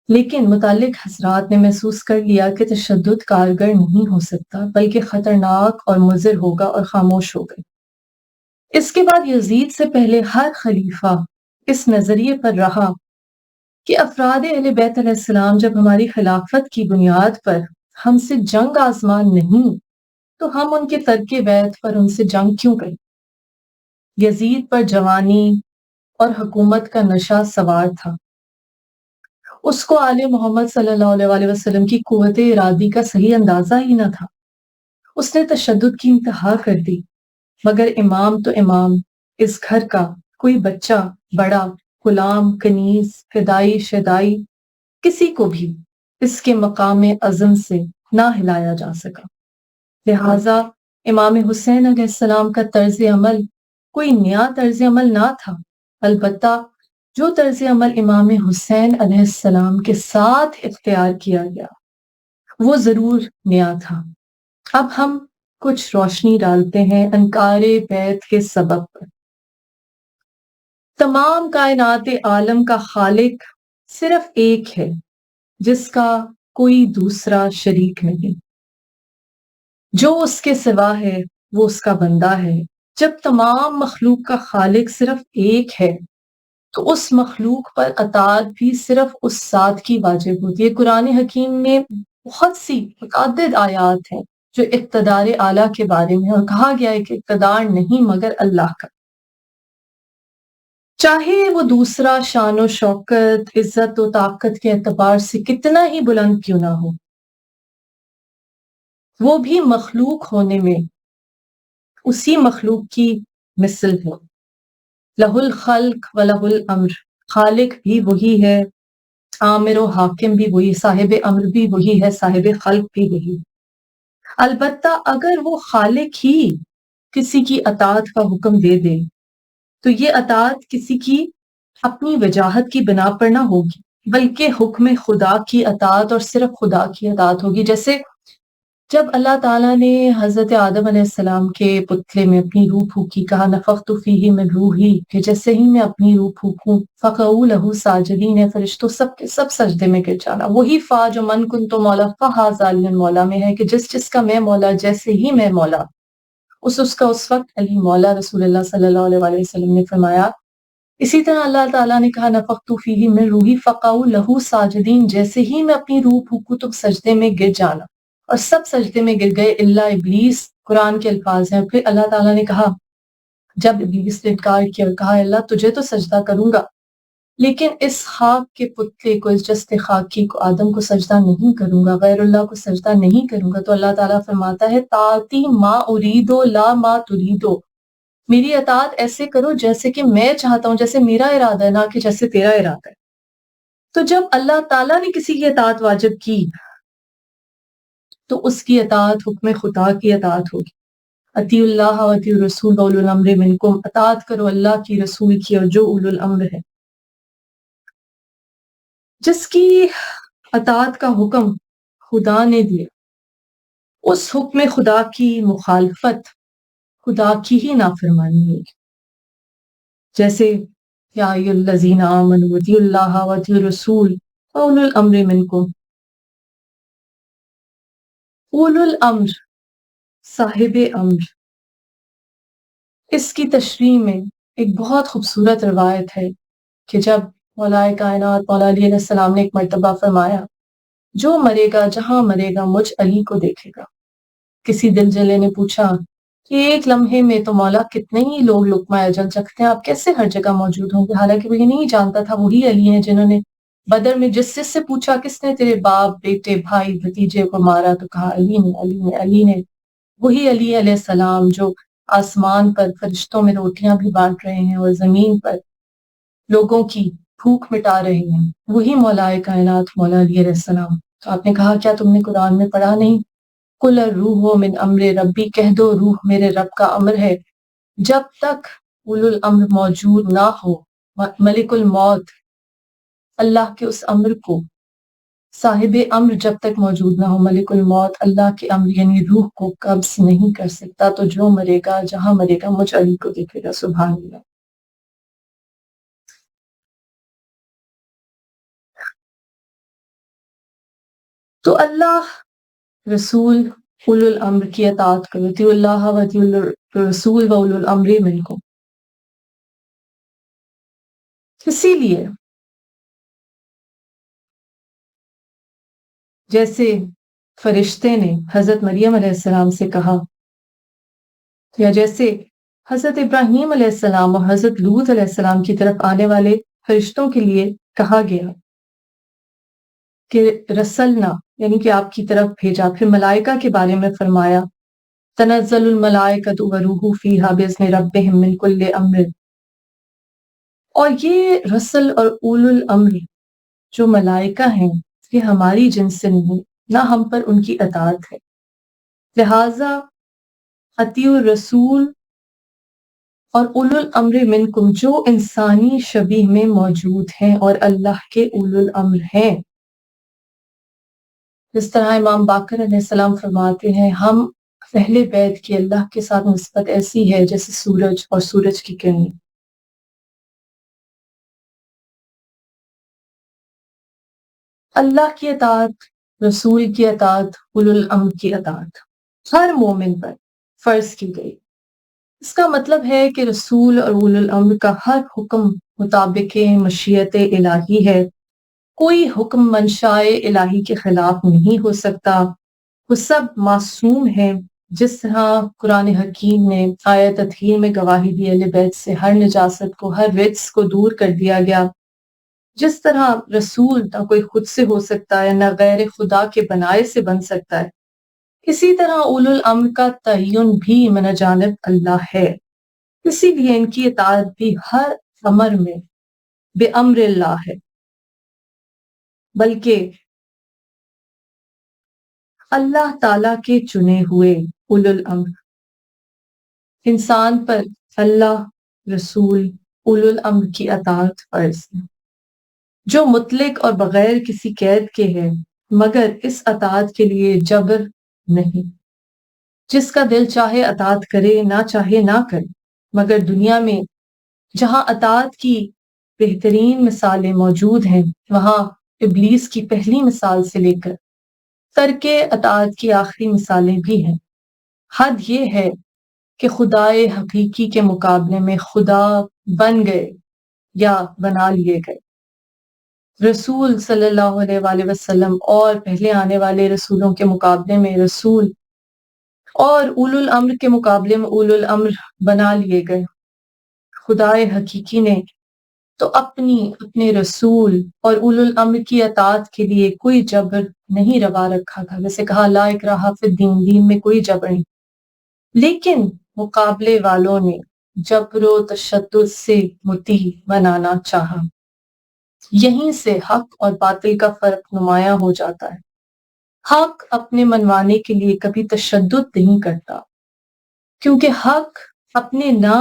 لیکن متعلق حضرات نے محسوس کر لیا کہ تشدد کارگر نہیں ہو سکتا بلکہ خطرناک اور مضر ہوگا اور خاموش ہو گئے۔ اس کے بعد یزید سے پہلے ہر خلیفہ اس نظریے پر رہا کہ افراد اہل بیت علیہ السلام جب ہماری خلافت کی بنیاد پر ہم سے جنگ آزمان نہیں تو ہم ان کے ترک بیعت پر ان سے جنگ کیوں کریں؟ یزید پر جوانی اور حکومت کا نشہ سوار تھا، اس کو آل محمد صلی اللہ علیہ وسلم کی قوت ارادی کا صحیح اندازہ ہی نہ تھا۔ اس نے تشدد کی انتہا کر دی، مگر امام تو امام، اس گھر کا کوئی بچہ، بڑا، غلام، کنیز، فدائی، شدائی، کسی کو بھی اس کے مقام عزم سے نہ ہلایا جا سکا۔ لہٰذا امام حسین علیہ السلام کا طرز عمل کوئی نیا طرز عمل نہ تھا، البتہ جو طرز عمل امام حسین علیہ السلام کے ساتھ اختیار کیا گیا وہ ضرور نیا تھا۔ اب ہم کچھ روشنی ڈالتے ہیں انکار بیعت کے سبب پر۔ تمام کائنات عالم کا خالق صرف ایک ہے جس کا کوئی دوسرا شریک نہیں، جو اس کے سوا ہے وہ اس کا بندہ ہے۔ جب تمام مخلوق کا خالق صرف ایک ہے تو اس مخلوق پر اطاعت بھی صرف اس ذات کی واجب ہوتی ہے۔ قرآن حکیم میں بہت سی متعدد آیات ہیں جو اقتدار اعلیٰ کے بارے میں، اور کہا گیا ہے کہ اقتدار نہیں مگر اللہ کا، چاہے وہ دوسرا شان و شوکت، عزت و طاقت کے اعتبار سے کتنا ہی بلند کیوں نہ ہو، وہ بھی مخلوق ہونے میں اسی مخلوق کی مثل ہے۔ لہ الخلق و لہ الامر، خالق بھی وہی ہے، عامر و حاکم بھی وہی، صاحب امر بھی وہی ہے، صاحب خلق بھی وہی۔ البتہ اگر وہ خالق ہی کسی کی اطاعت کا حکم دے دے تو یہ اطاعت کسی کی اپنی وجاہت کی بنا پر نہ ہوگی بلکہ حکم خدا کی اطاعت اور صرف خدا کی اطاعت ہوگی۔ جیسے جب اللہ تعالیٰ نے حضرت آدم علیہ السلام کے پتلے میں اپنی روح پھونکی، کہا نفخت فیہ من روحی، کہ جیسے ہی میں اپنی روح پھونکوں فقعوا لہ ساجدین، فرشتوں سب کے سب سجدے میں گر جانا۔ وہی فا جو من کنت مولا فہذا علی مولا میں ہے کہ جس کا میں مولا جیسے ہی میں مولا، اس کا اس وقت علی مولا۔ رسول اللہ صلی اللہ علیہ وسلم نے فرمایا اسی طرح اللہ تعالیٰ نے کہا نفخت فیہ من روحی فقعوا لہ ساجدین، جیسے ہی میں اپنی روح پھونکوں تو سجدے میں گر جانا، اور سب سجدے میں گر گئے الا ابلیس۔ قرآن کے الفاظ ہیں۔ پھر اللہ تعالیٰ نے کہا جب ابلیس نے انکار کیا اور کہا اللہ تجھے تو سجدہ کروں گا لیکن اس خاک کے پتلے کو، اس جسد خاکی کو، آدم کو سجدہ نہیں کروں گا، غیر اللہ کو سجدہ نہیں کروں گا، تو اللہ تعالیٰ فرماتا ہے طاعتی ما اریدو لا ما تریدو، میری اطاعت ایسے کرو جیسے کہ میں چاہتا ہوں، جیسے میرا ارادہ ہے، نہ کہ جیسے تیرا ارادہ ہے۔ تو جب اللہ تعالیٰ نے کسی کی اطاعت واجب کی تو اس کی اطاعت حکم خدا کی اطاعت ہوگی۔ اطیعوا اللہ و اطیعوا الرسول و اولو الامر منکم، اطاعت کرو اللہ کی، رسول کی، اور جو اولو الامر ہے۔ جس کی اطاعت کا حکم خدا نے دیا، اس حکم خدا کی مخالفت خدا کی ہی نافرمانی ہوگی۔ جیسے یا ایھا الذین آمنوا اطیعوا اللہ و اطیعوا الرسول و اولو الامر منکم۔ اولو الامر، صاحب امر، اس کی تشریح میں ایک بہت خوبصورت روایت ہے کہ جب مولا کائنات مولا علی علیہ السلام نے ایک مرتبہ فرمایا جو مرے گا جہاں مرے گا مجھ علی کو دیکھے گا۔ کسی دل جلے نے پوچھا ایک لمحے میں تو مولا کتنے ہی لوگ لقمہ اجل چکھتے ہیں، آپ کیسے ہر جگہ موجود ہوں گے؟ حالانکہ وہ یہ نہیں جانتا تھا وہی علی ہیں جنہوں نے بدر میں جس سے پوچھا کس نے تیرے باپ بیٹے بھائی بھتیجے کو مارا تو کہا علی نے علی نے علی نے، وہی علی علیہ السلام جو آسمان پر فرشتوں میں روٹیاں بھی بانٹ رہے ہیں اور زمین پر لوگوں کی بھوک مٹا رہے ہیں، وہی مولا کائنات مولا علی علیہ السلام۔ تو آپ نے کہا کیا تم نے قرآن میں پڑھا نہیں؟ قل الروح من امر ربی، کہہ دو روح میرے رب کا امر ہے۔ جب تک اولو الامر موجود نہ ہو، ملک الموت اللہ کے اس امر کو، صاحب امر جب تک موجود نہ ہو، ملک الموت اللہ کے امر یعنی روح کو قبض نہیں کر سکتا، تو جو مرے گا جہاں مرے گا مجھ علی کو دیکھے گا۔ سبحان اللہ۔ تو اللہ رسول اولو الامر کی اطاعت کرو، اطیعوا اللہ و اطیعوا الرسول و اولو الامر منکم۔ اسی لیے جیسے فرشتے نے حضرت مریم علیہ السلام سے کہا، یا جیسے حضرت ابراہیم علیہ السلام اور حضرت لوط علیہ السلام کی طرف آنے والے فرشتوں کے لیے کہا گیا کہ رسلنا یعنی کہ آپ کی طرف بھیجا، پھر ملائکہ کے بارے میں فرمایا تنزل الملائکۃ والروح فیہا بإذن ربہم من کل امر۔ اور یہ رسل اور اولو الامر جو ملائکہ ہیں یہ ہماری جنس سے نہیں، نہ ہم پر ان کی اطاعت ہے، لہٰذا اطیعوا الرسول اور اولو الامر منکم جو انسانی شبیہ میں موجود ہیں اور اللہ کے اولو الامر ہیں۔ جس طرح امام باقر علیہ السلام فرماتے ہیں ہم اہل بیت کی اللہ کے ساتھ نسبت ایسی ہے جیسے سورج اور سورج کی کرنیں۔ اللہ کی اطاعت، رسول کی اطاعت، اولو الامر کی اطاعت ہر مومن پر فرض کی گئی۔ اس کا مطلب ہے کہ رسول اور اولو الامر کا ہر حکم مطابق مشیت الہی ہے، کوئی حکم منشائے الہی کے خلاف نہیں ہو سکتا، وہ سب معصوم ہیں۔ جس طرح قرآن حکیم نے آیت تطہیر میں گواہی دی اہل بیت سے ہر نجاست کو، ہر رجس کو دور کر دیا گیا، جس طرح رسول نہ کوئی خود سے ہو سکتا ہے نہ غیر خدا کے بنائے سے بن سکتا ہے، اسی طرح اولو الامر کا تعین بھی من جانب اللہ ہے، اسی لیے ان کی اطاعت بھی ہر امر میں بے امر اللہ ہے۔ بلکہ اللہ تعالیٰ کے چنے ہوئے اولو الامر انسان پر اللہ، رسول، اولو الامر کی اطاعت فرض ہے، جو مطلق اور بغیر کسی قید کے ہے، مگر اس اطاعت کے لیے جبر نہیں۔ جس کا دل چاہے اطاعت کرے، نہ چاہے نہ کرے، مگر دنیا میں جہاں اطاعت کی بہترین مثالیں موجود ہیں وہاں ابلیس کی پہلی مثال سے لے کر ترک اطاعت کی آخری مثالیں بھی ہیں۔ حد یہ ہے کہ خدائے حقیقی کے مقابلے میں خدا بن گئے یا بنا لیے گئے۔ رسول صلی اللہ علیہ وآلہ وسلم اور پہلے آنے والے رسولوں کے مقابلے میں رسول اور اولو الامر کے مقابلے میں اولو الامر بنا لیے گئے۔ خدائے حقیقی نے تو اپنے رسول اور اولو الامر کی اطاعت کے لیے کوئی جبر نہیں روا رکھا تھا، جیسے کہا لا اکراہ فی الدین، دین میں کوئی جبر نہیں، لیکن مقابلے والوں نے جبر و تشدد سے مطیع بنانا چاہا۔ یہیں سے حق اور باطل کا فرق نمایاں ہو جاتا ہے۔ حق اپنے منوانے کے لیے کبھی تشدد نہیں کرتا، کیونکہ حق اپنے نہ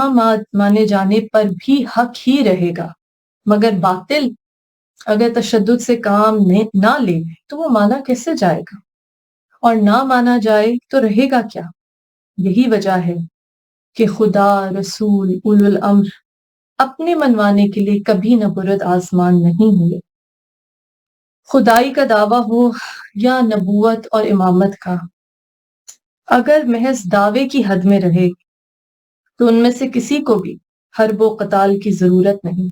مانے جانے پر بھی حق ہی رہے گا، مگر باطل اگر تشدد سے کام نہ لے تو وہ مانا کیسے جائے گا، اور نہ مانا جائے تو رہے گا کیا؟ یہی وجہ ہے کہ خدا، رسول، اولو الامر اپنے منوانے کے لیے کبھی نہ برد آزمان نہیں ہوئے۔ خدائی کا دعویٰ ہو یا نبوت اور امامت کا، اگر محض دعوے کی حد میں رہے تو ان میں سے کسی کو بھی حرب و قتال کی ضرورت نہیں۔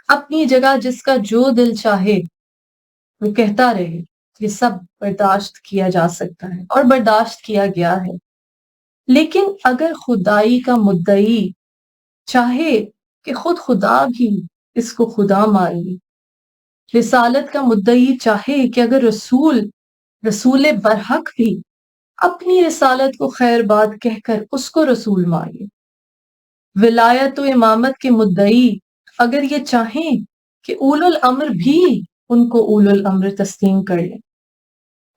اپنی جگہ جس کا جو دل چاہے وہ کہتا رہے، یہ سب برداشت کیا جا سکتا ہے اور برداشت کیا گیا ہے۔ لیکن اگر خدائی کا مدعی چاہے کہ خود خدا بھی اس کو خدا مان لے، رسالت کا مدعی چاہے کہ اگر رسول برحق بھی اپنی رسالت کو خیر بات کہہ کر اس کو رسول مان لے، ولایت و امامت کے مدعی اگر یہ چاہیں کہ اولو الامر بھی ان کو اولو الامر تسلیم کر لیں،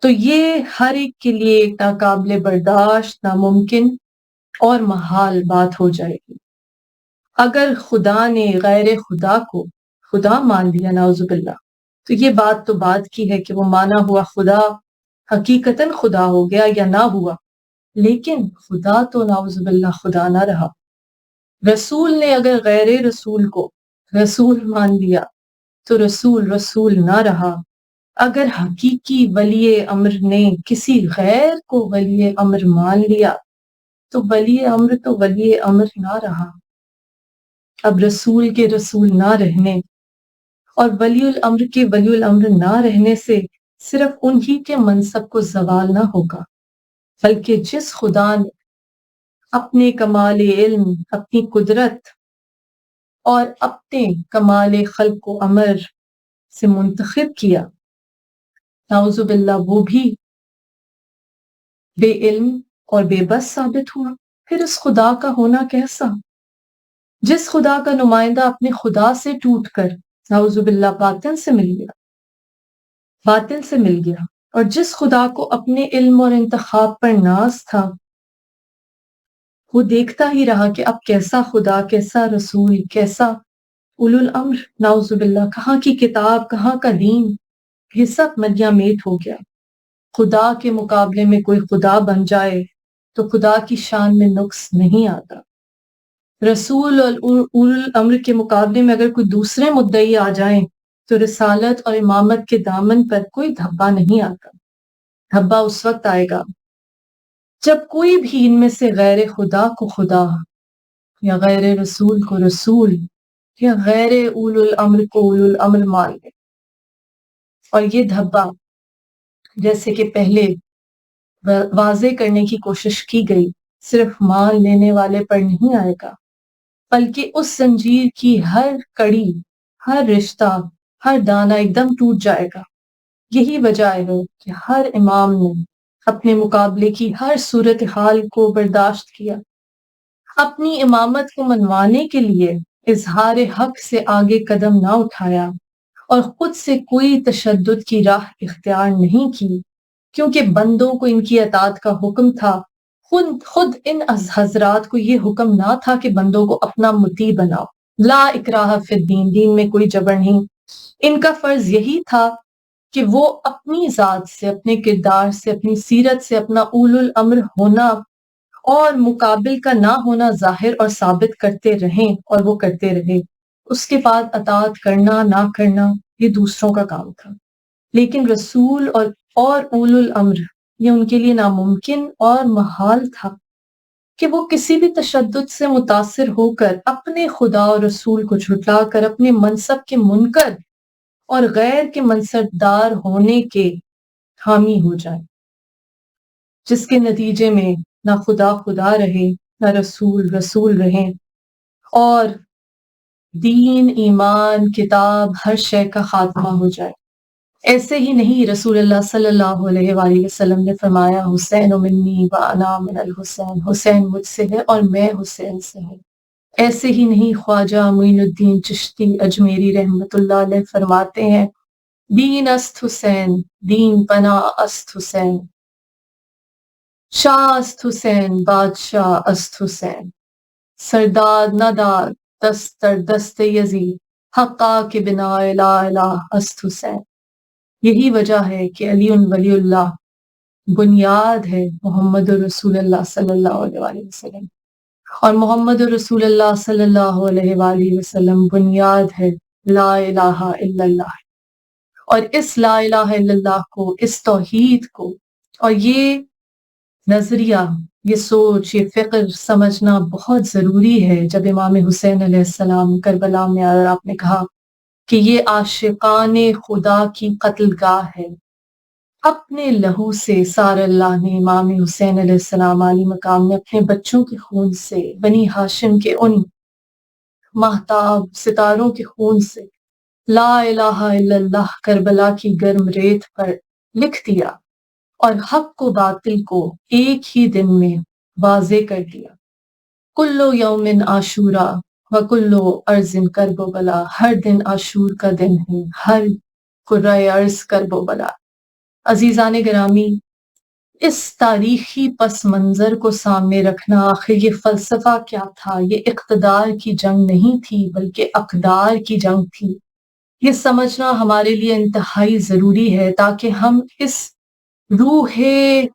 تو یہ ہر ایک کے لیے ایک ناقابل برداشت، ناممکن اور محال بات ہو جائے گی۔ اگر خدا نے غیر خدا کو خدا مان لیا نعوذ باللہ، تو یہ بات تو بات کی ہے کہ وہ مانا ہوا خدا حقیقتاً خدا ہو گیا یا نہ ہوا، لیکن خدا تو نعوذ باللہ خدا نہ رہا۔ رسول نے اگر غیر رسول کو رسول مان لیا تو رسول رسول نہ رہا۔ اگر حقیقی ولی امر نے کسی غیر کو ولی امر مان لیا تو ولی امر تو ولی امر نہ رہا۔ اب رسول کے رسول نہ رہنے اور ولی الامر کے ولی الامر نہ رہنے سے صرف انہی کے منصب کو زوال نہ ہوگا، بلکہ جس خدا نے اپنے کمال علم، اپنی قدرت اور اپنے کمال خلق و امر سے منتخب کیا، نعوذ باللہ وہ بھی بے علم اور بے بس ثابت ہوا، پھر اس خدا کا ہونا کیسا؟ جس خدا کا نمائندہ اپنے خدا سے ٹوٹ کر نعوذ باللہ باطن سے مل گیا اور جس خدا کو اپنے علم اور انتخاب پر ناز تھا، وہ دیکھتا ہی رہا کہ اب کیسا خدا، کیسا رسول، کیسا اولو الامر، نعوذ باللہ، کہاں کی کتاب، کہاں کا دین، یہ سب ملیا میٹ ہو گیا۔ خدا کے مقابلے میں کوئی خدا بن جائے تو خدا کی شان میں نقص نہیں آتا۔ رسول اور اولو الامر کے مقابلے میں اگر کوئی دوسرے مدعی آ جائیں تو رسالت اور امامت کے دامن پر کوئی دھبا نہیں آتا۔ دھبا اس وقت آئے گا جب کوئی بھی ان میں سے غیر خدا کو خدا یا غیر رسول کو رسول یا غیر اولو الامر کو اولو الامر مان لے، اور یہ دھبا جیسے کہ پہلے واضح کرنے کی کوشش کی گئی صرف مان لینے والے پر نہیں آئے گا، بلکہ اس زنجیر کی ہر کڑی، ہر رشتہ، ہر دانہ ایک دم ٹوٹ جائے گا۔ یہی وجہ ہے کہ ہر امام نے اپنے مقابلے کی ہر صورتحال کو برداشت کیا، اپنی امامت کو منوانے کے لیے اظہار حق سے آگے قدم نہ اٹھایا اور خود سے کوئی تشدد کی راہ اختیار نہیں کی، کیونکہ بندوں کو ان کی اطاعت کا حکم تھا۔ خود ان حضرات کو یہ حکم نہ تھا کہ بندوں کو اپنا مطیع بناؤ، لا اکراہ فی الدین، دین میں کوئی جبر نہیں۔ ان کا فرض یہی تھا کہ وہ اپنی ذات سے، اپنے کردار سے، اپنی سیرت سے اپنا اولو الامر ہونا اور مقابل کا نہ ہونا ظاہر اور ثابت کرتے رہیں، اور وہ کرتے رہے۔ اس کے بعد اطاعت کرنا نہ کرنا یہ دوسروں کا کام تھا، لیکن رسول اور اولو الامر یہ ان کے لیے ناممکن اور محال تھا کہ وہ کسی بھی تشدد سے متاثر ہو کر اپنے خدا اور رسول کو جھٹلا کر اپنے منصب کے منکر اور غیر کے منصبدار ہونے کے حامی ہو جائیں، جس کے نتیجے میں نہ خدا خدا رہے، نہ رسول رسول رہے، اور دین، ایمان، کتاب، ہر شے کا خاتمہ ہو جائے۔ ایسے ہی نہیں، رسول اللہ صلی اللہ علیہ وآلہ وسلم نے فرمایا حسین منی و انا من الحسین، حسین مجھ سے ہے اور میں حسین سے ہوں۔ ایسے ہی نہیں، خواجہ معین الدین چشتی اجمیری رحمت اللہ علیہ فرماتے ہیں دین است حسین، دین پناہ است حسین، شاہ است حسین، بادشاہ است حسین، سرداد نداد دست در دست یزید، حقا کے بنا لا الہ است حسین۔ یہی وجہ ہے کہ علی ولی اللہ بنیاد ہے محمد رسول اللہ صلی اللہ علیہ وآلہ وسلم، اور محمد رسول اللہ صلی اللہ علیہ وآلہ وسلم بنیاد ہے لا الہ الا اللہ۔ اور اس لا الہ الا اللہ کو، اس توحید کو، اور یہ نظریہ، یہ سوچ، یہ فکر سمجھنا بہت ضروری ہے۔ جب امام حسین علیہ السلام کربلا میں آئے اور آپ نے کہا کہ یہ عاشقان خدا کی قتل گاہ ہے، اپنے لہو سے سار اللہ نے امام حسین علیہ السلام علی مقام نے اپنے بچوں کے خون سے بنی ہاشم کے ان ماہتاب ستاروں کے خون سے لا الہ الا اللہ کربلا کی گرم ریت پر لکھ دیا اور حق کو باطل کو ایک ہی دن میں واضح کر دیا۔ کلو یومن عاشورا و کلو ارض کرب و بلا، ہر دن عاشور کا دن ہے، ہر کرۂ ارض کرب و بلا۔ عزیزان گرامی، اس تاریخی پس منظر کو سامنے رکھنا، آخر یہ فلسفہ کیا تھا؟ یہ اقتدار کی جنگ نہیں تھی بلکہ اقدار کی جنگ تھی۔ یہ سمجھنا ہمارے لیے انتہائی ضروری ہے تاکہ ہم اس روح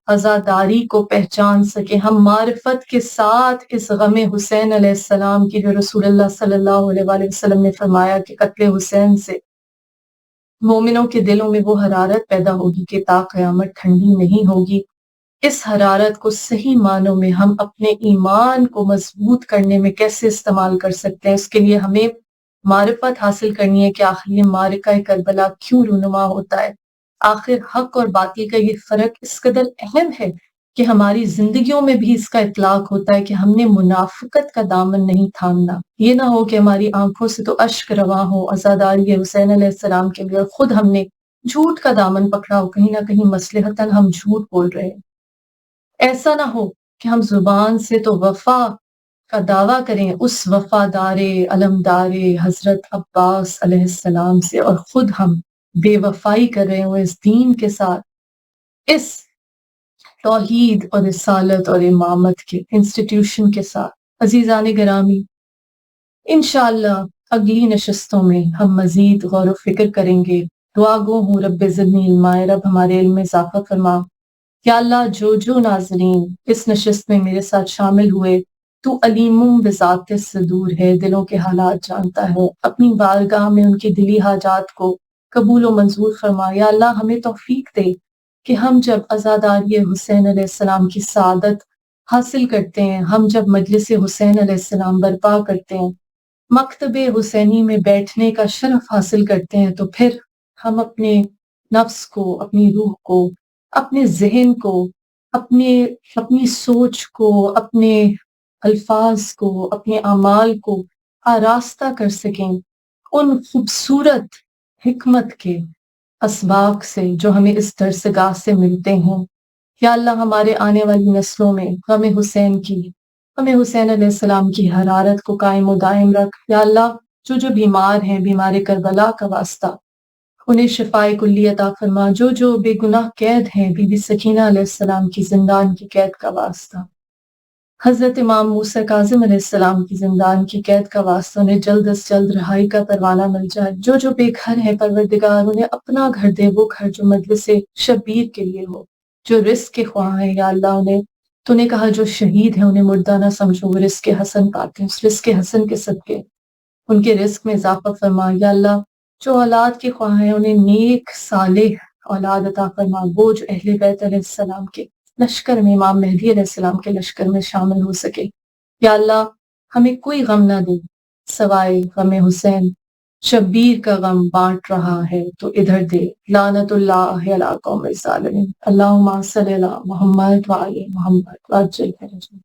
عزاداری کو پہچان سکیں، ہم معرفت کے ساتھ اس غم حسین علیہ السلام کی، جو رسول اللہ صلی اللہ علیہ وآلہ وسلم نے فرمایا کہ قتل حسین سے مومنوں کے دلوں میں وہ حرارت پیدا ہوگی کہ تا قیامت ٹھنڈی نہیں ہوگی۔ اس حرارت کو صحیح معنوں میں ہم اپنے ایمان کو مضبوط کرنے میں کیسے استعمال کر سکتے ہیں؟ اس کے لیے ہمیں معرفت حاصل کرنی ہے کہ آخر یہ معرکہ کربلا کیوں رونما ہوتا ہے، آخر حق اور باطل کا یہ فرق اس قدر اہم ہے کہ ہماری زندگیوں میں بھی اس کا اطلاق ہوتا ہے کہ ہم نے منافقت کا دامن نہیں تھامنا۔ یہ نہ ہو کہ ہماری آنکھوں سے تو اشک رواں ہو عزاداری حسین علیہ السلام کے لیے اور خود ہم نے جھوٹ کا دامن پکڑا ہو، کہیں نہ کہیں مصلحتاً ہم جھوٹ بول رہے ہیں۔ ایسا نہ ہو کہ ہم زبان سے تو وفا کا دعویٰ کریں اس وفادار علمدار حضرت عباس علیہ السلام سے، اور خود ہم بے وفائی کر رہے ہوں اس دین کے ساتھ، اس توحید اور رسالت اور امامت کے انسٹیٹیوشن کے ساتھ۔ عزیزان گرامی، انشاءاللہ اگلی نشستوں میں ہم مزید غور و فکر کریں گے۔ دعا گو ہوں رب زدنی علما، رب ہمارے علم میں اضافہ فرما۔ یا اللہ، جو ناظرین اس نشست میں میرے ساتھ شامل ہوئے، تو علیم بذات صدور ہے، دلوں کے حالات جانتا ہے، اپنی بارگاہ میں ان کی دلی حاجات کو قبول و منظور فرما۔ یا اللہ، ہمیں توفیق دے کہ ہم جب عزاداری حسین علیہ السلام کی سعادت حاصل کرتے ہیں، ہم جب مجلس حسین علیہ السلام برپا کرتے ہیں، مکتب حسینی میں بیٹھنے کا شرف حاصل کرتے ہیں، تو پھر ہم اپنے نفس کو، اپنی روح کو، اپنے ذہن کو، اپنی سوچ کو، اپنے الفاظ کو، اپنے اعمال کو آراستہ کر سکیں ان خوبصورت حکمت کے اسباق سے جو ہمیں اس درسگاہ سے ملتے ہیں۔ یا اللہ، ہمارے آنے والی نسلوں میں غم حسین علیہ السلام کی حرارت کو قائم و دائم رکھ۔ یا اللہ، جو بیمار ہیں، بیمار کربلا کا واسطہ، انہیں شفائے کلی عطا فرما۔ جو بے گناہ قید ہیں، بی بی سکینہ علیہ السلام کی زندان کی قید کا واسطہ، حضرت امام موسیٰ کاظم علیہ السلام کی زندان کی قید کا واسطہ، انہیں جلد از جلد رہائی کا پروانہ مل جائے۔ جو بے گھر ہیں، پروردگار انہیں اپنا گھر دے، وہ گھر جو مجلس شبیر کے لیے ہو۔ جو رزق کے خواہاں ہیں، یا اللہ، تو نے کہا جو شہید ہیں انہیں مردہ نہ سمجھو، وہ رزق حسن پاتے ہیں، اس رزق حسن کے صدقے ان کے رزق میں اضافہ فرما۔ یا اللہ، جو اولاد کے خواہاں ہیں انہیں نیک صالح اولاد عطا فرما، وہ جو اہل بیت علیہ السلام کے لشکر میں، امام مہدی علیہ السلام کے لشکر میں شامل ہو سکے۔ یا اللہ، ہمیں کوئی غم نہ دے سوائے غم حسین۔ شبیر کا غم بانٹ رہا ہے تو ادھر دے، لعنت اللہ علی قوم الظالمین۔ اللہم صلی علی محمد وعلی محمد وعجل فرجہ۔